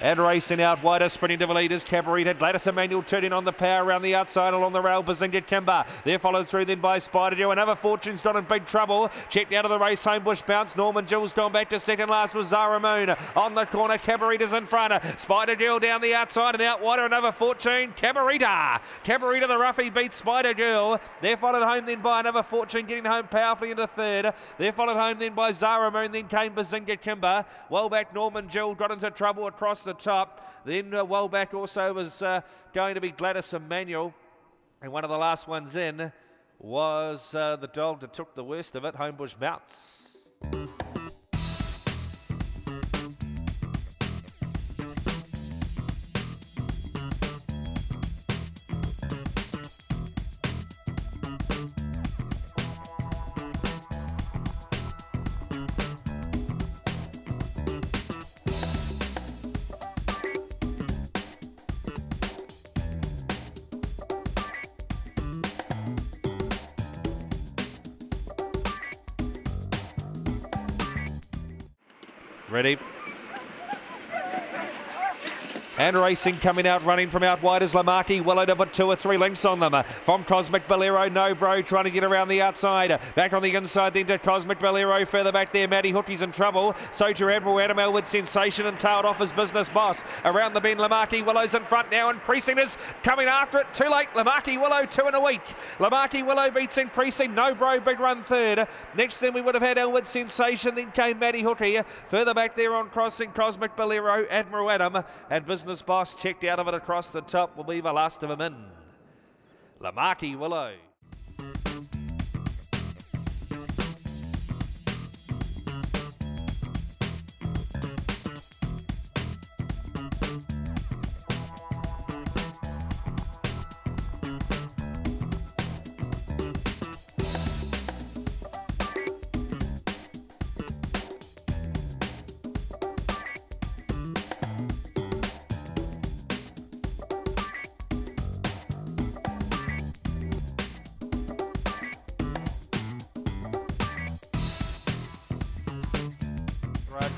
And racing out wider, sprinting to the leaders, Cabarita. Gladys Emmanuel turning on the power around the outside along the rail, Bazinga Kimber. They're followed through then by Spider Dew. Another Fortune's not in big trouble. Checked out of the race, Homebush Bounce. Norman Jules gone back to second last with Zara Moon. On the corner, Cabarita's in front. Spider Dew down the outside and out wider, another Fortune. Cabarita the roughie beats Spider Dew. They're followed home then by another Fortune, getting home powerfully into third. They're followed home then by Zara Moon. Then came Bazinga Kimber. Well back, Norman Jules got into trouble across the top. Then well back also was going to be Gladys Emmanuel. And one of the last ones in was the dog that took the worst of it, Homebush Bounce. Ready. And racing coming out, running from out wide is Lamaki. Willow to put 2 or 3 lengths on them. From Cosmic Bolero, No Bro trying to get around the outside. Back on the inside then to Cosmic Bolero. Further back there, Maddie Hookie's in trouble. So to Admiral Adamo with Sensation and tailed off his Business Boss. Around the bend, Lamaki Willow's in front now, and Precinct is coming after it. Too late, Lamaki Willow 2 in a week. Lamaki Willow beats in Precinct. No Bro, big run third. Next then we would have had Elwood Sensation. Then came Maddie Hookie. Further back there on crossing, Cosmic Bolero, Admiral Adam, and Business Boss checked out of it across the top will be the last of them in. Lamaki Willow.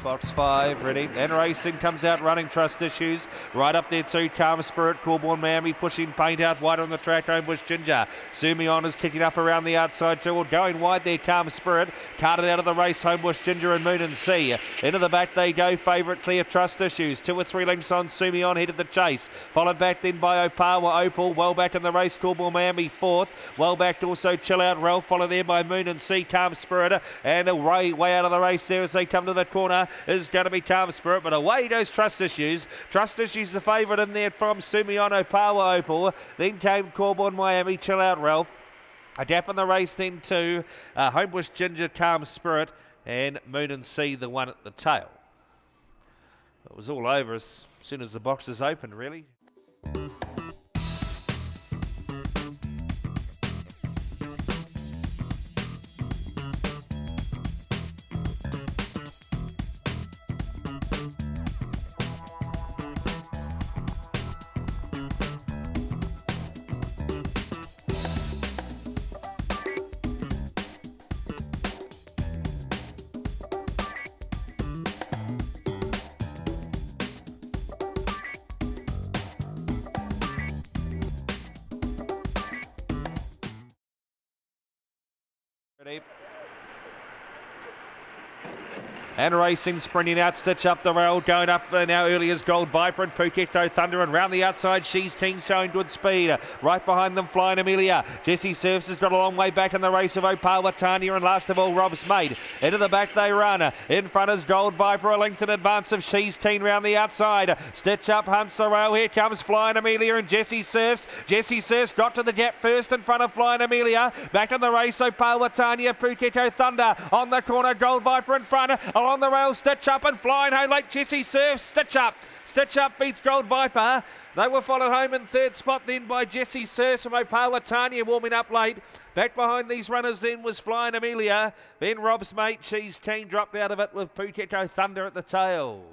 Box 5 ready, and racing comes out running Trust Issues right up there too. Calm Spirit, Corborn Miami pushing paint out wide on the track. Homebush Ginger, Sumion is kicking up around the outside too, going wide there. Calm Spirit carted out of the race. Homebush Ginger and Moon and Sea into the back they go. Favourite clear Trust Issues, 2 or 3 lengths on Sumion, headed the chase, followed back then by Opawa Opal. Well back in the race, Corborn Miami 4th. Well backed also Chill Out Ralph, followed there by Moon and Sea. Calm Spirit and away way out of the race there as they come to the corner is going to be Calm Spirit, but away goes Trust Issues. Trust Issues the favourite in there from Sumion, Opawa Opal. Then came Corborn Miami, Chill Out Ralph. A gap in the race then to Homebush Ginger, Calm Spirit, and Moon and Sea, the one at the tail. It was all over as soon as the boxes opened, really. Ready. And racing, sprinting out, Stitch up the rail, going up now early as Gold Vibrant, Phuket Thunder, and round the outside, She's King showing good speed. Right behind them, Flying Amelia. Jessie Surfs has got a long way back in the race of Opawa Tanya, and last of all, Rob's Mate. Into the back they run. In front is Gold Viper, a length in advance of She's Keen round the outside. Stitch up hunts the rail. Here comes Flying Amelia and Jessie Surfs. Jessie Surfs got to the gap first in front of Flying Amelia. Back in the race, Opawa Tanya, Phuket Thunder. On the corner, Gold Viper in front. Along the rail, Stitch Up and Flying Home like Jessie Surfs. Stitch Up beats Gold Viper. They were followed home in third spot then by Jessie Surfs from Opawa Tanya, warming up late. Back behind these runners then was Flying Amelia. Then Rob's Mate, She's Keen, dropped out of it with Phuket Thunder at the tail.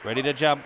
ready to jump.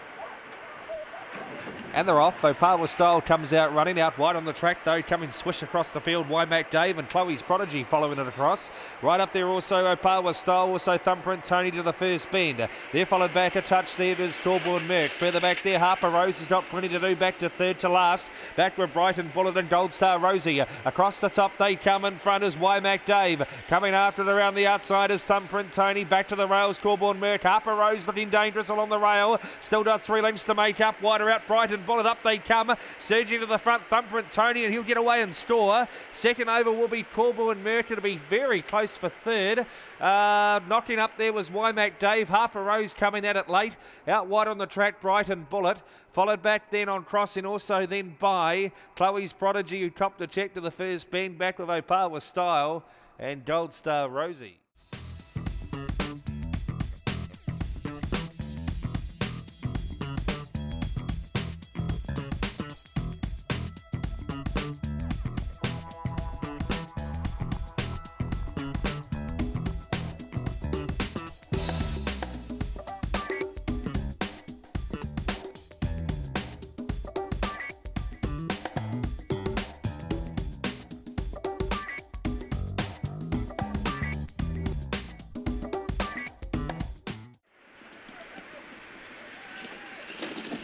And they're off. Opawa Style comes out running out wide on the track though, coming swish across the field. Wymack Dave and Chloe's Prodigy following it across. Right up there also Opawa Style, also Thumbprint Tony to the first bend. They're followed back a touch there is Corborn Merck. Further back there Harper Rose has got plenty to do, back to third to last. Back with Brighton Bullet and Gold Star Rosie. Across the top they come, in front is Wymack Dave. Coming after it around the outside is Thumbprint Tony. Back to the rails Corborn Merck. Harper Rose looking dangerous along the rail. Still got 3 lengths to make up. Wider out Brighton Bullet, up they come, surging to the front, Thumbprint Tony, and he'll get away and score. Second over will be Corborn Merck. It'll be very close for third. Knocking up there was Wymack Dave. Harper Rose coming at it late. Out wide on the track, Brighton Bullet. Followed back then on crossing also then by Chloe's Prodigy, who copped a check to the first bend, back with Opawa Style and Gold Star Rosie.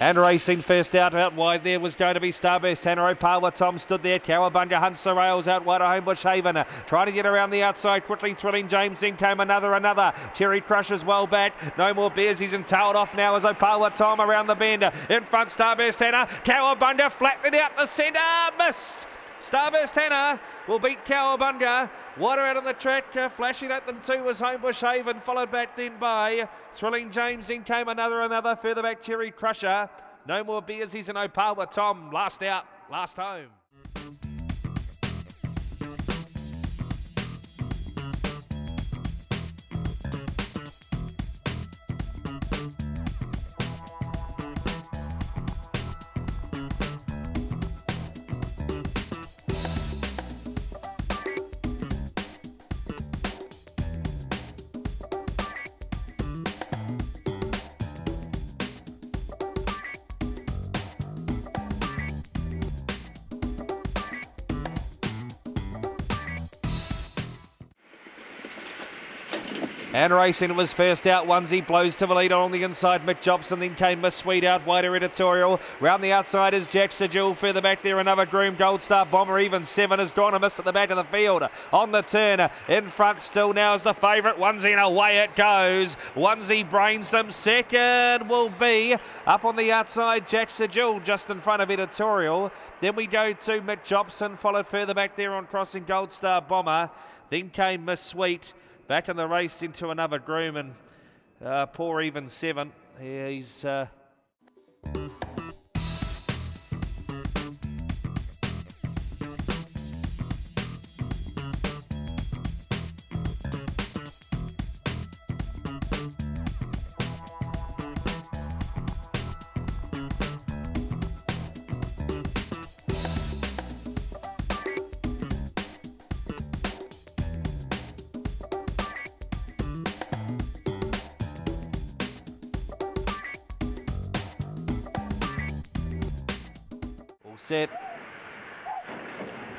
And racing first out wide there was going to be Starburst Hannah. Opawa Tom stood there. Cowabunga hunts the rails out wide of Homebush Haven. Trying to get around the outside quickly. Thrilling James. In came another. Cherry Crusher's well back. No more beers. He's entailed off now as Opawa Tom around the bend. In front Starburst Hannah. Cowabunga flattening out the centre. Missed. Starburst Hannah will beat Cowabunga. Water out on the track, flashing at them too was Homebush Haven, followed back then by Thrilling James. In came another. Further back Cherry Crusher. No more beers. He's an Opawa Tom. Last out, last home. And racing was first out. Onesie blows to the lead on the inside. Mick Jobson, then came Miss Sweet out wider editorial. Round the outside is Jack Sajul. Further back there another groom. Gold Star Bomber, even 7 has gone a miss at the back of the field. On the turn, in front still now is the favourite Onesie, and away it goes. Onesie brains them. Second will be up on the outside Jack Sajul, just in front of editorial. Then we go to Mick Jobson, followed further back there on crossing Gold Star Bomber. Then came Miss Sweet. Back in the race into another groom, and poor even 7. He's set.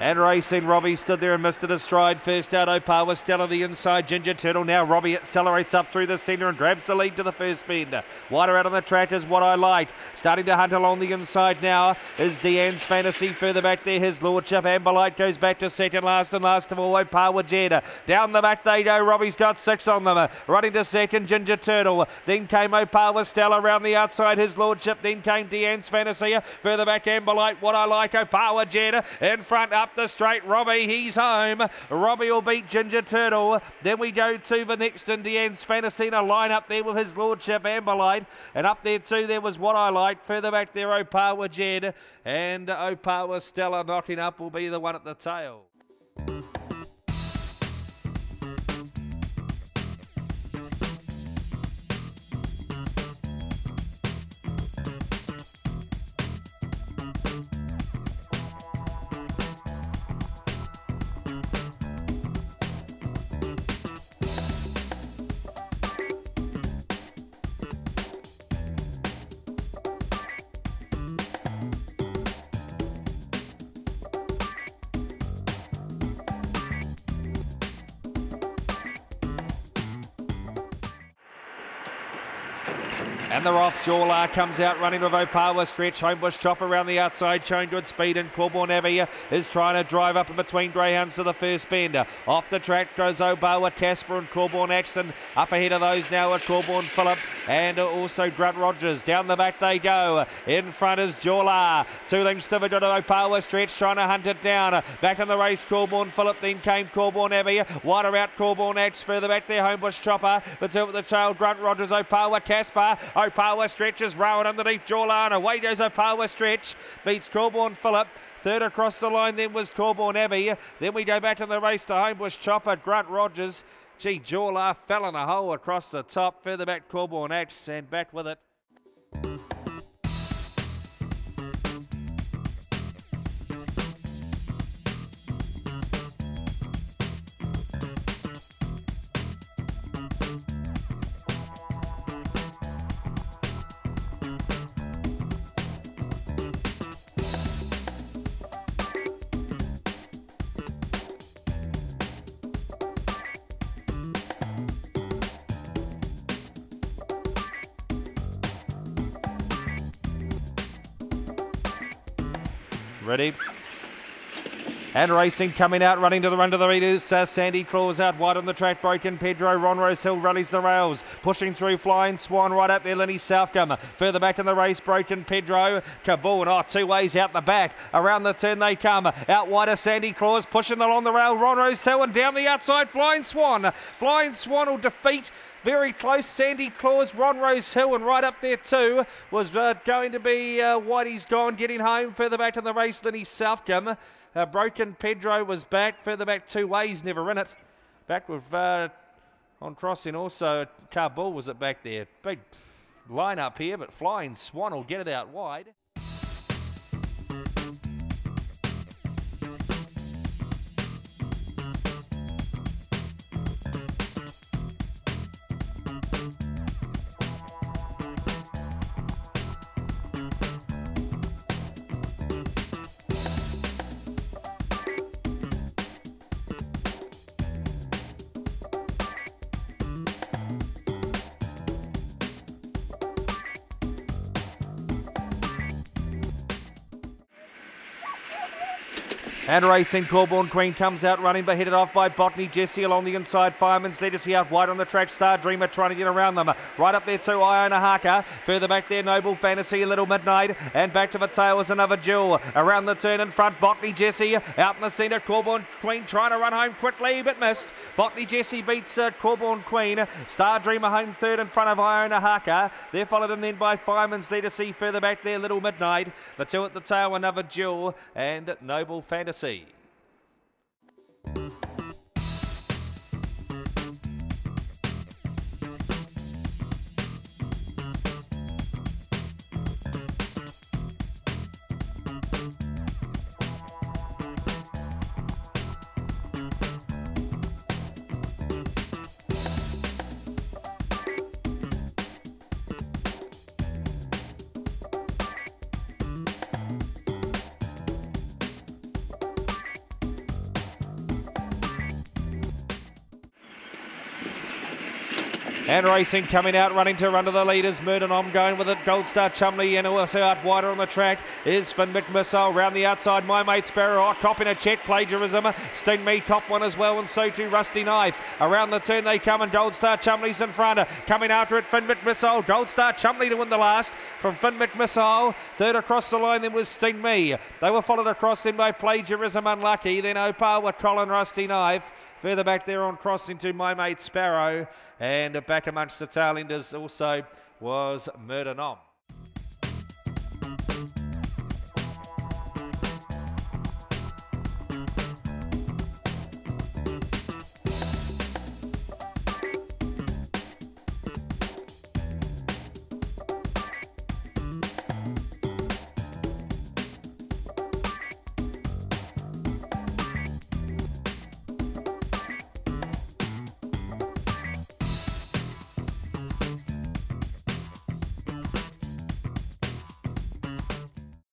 And racing, Robbie stood there and missed it a stride. First out, Opawa Stella the inside, Ginger Turtle. Now Robbie accelerates up through the centre and grabs the lead to the first bend. Wider out on the track is What I Like. Starting to hunt along the inside now is Deanne's Fantasy. Further back there, His Lordship. Amberlight goes back to second last, and last of all, Opawa Jed. Down the back they go. Robbie's got 6 on them. Running to second, Ginger Turtle. Then came Opawa Stella around the outside, His Lordship. Then came Deanne's Fantasy. Further back, Amberlight. What I Like. Opawa Jed in front up the straight. Robbie, he's home. Robbie will beat Ginger Turtle. Then we go to the next in Deanne's Fantasy, a line up there with His Lordship, Amberlight. And up there too, there was What I Like. Further back there, Opawa Jed. And Opawa Stella knocking up will be the one at the tail. And they're off. Jawlar comes out running with Opawa Stretch. Homebush Chopper around the outside showing good speed, and Corborn Abbey is trying to drive up in between greyhounds to the first bend. Off the track goes Opawa, Casper and Corborn Axon. Up ahead of those now are Corborn Phillip and also Grunt Rogers. Down the back they go. In front is Jawlar. 2 lengths to Opawa Stretch trying to hunt it down. Back in the race Corborn Phillip, then came Corborn Abbey. Wider out Corborn Axe. Further back there Homebush Chopper. The two at the tail Grunt Rogers, Opawa, Casper. Opawa stretches, round underneath Jawlar, and away goes Opawa Stretch. Beats Corborn Phillip. Third across the line then was Corborn Abbey. Then we go back in the race to Homebush Chopper, Grunt Rogers. Gee, Jawlar fell in a hole across the top. Further back Corborn Axe and back with it. Ready. And racing, coming out, running to the run to the leaders. Sandy Claus out wide on the track. Broken Pedro. Ron Rosehill rallies the rails. Pushing through Flying Swan right up there. Lenny Southcombe. Further back in the race. Broken Pedro. Kabul. And 2 ways out the back. Around the turn they come. Out wider Sandy Claus. Pushing along the rail. Ron Rosehill and down the outside. Flying Swan. Flying Swan will defeat. Very close, Sandy Claus, Ron Rosehill, and right up there too was going to be Whitey's Gone getting home. Further back in the race, Lenny Southcombe. Broken Pedro was back. Further back 2 ways, never in it. Back with on crossing also. Kabul was it back there. Big line up here, but Flying Swan will get it out wide. And racing, Corborn Queen comes out running, but headed off by Botany Jesse along the inside. Fireman's Legacy out wide on the track. Star Dreamer trying to get around them. Right up there too, Iona Haka. Further back there, Noble Fantasy, Little Midnight. And back to the tail was another Jewel. Around the turn in front, Botany Jesse. Out in the centre, Corborn Queen trying to run home quickly, but missed. Botany Jesse beats Corborn Queen. Star Dreamer home third in front of Iona Haka. They're followed in then by Fireman's Legacy. Further back there, Little Midnight. The two at the tail, another Jewel. And Noble Fantasy. And racing, coming out, running to run to the leaders. Murdenom going with it. Gold Star Chumley, and also out wider on the track is Finn McMissile. Round the outside, My Mate Sparrow. Copping a check, Plagiarism. Sting Me, cop one as well, and so too Rusty Knife. Around the turn they come, and Gold Star Chumley's in front. Coming after it, Finn McMissile. Gold Star Chumley to win the last from Finn McMissile. Third across the line then was Sting Me. They were followed across then by Plagiarism, Unlucky. Then Opawa, Colin, Rusty Knife. Further back there on crossing to My Mate Sparrow, and back amongst the tail enders also was Murder Nom.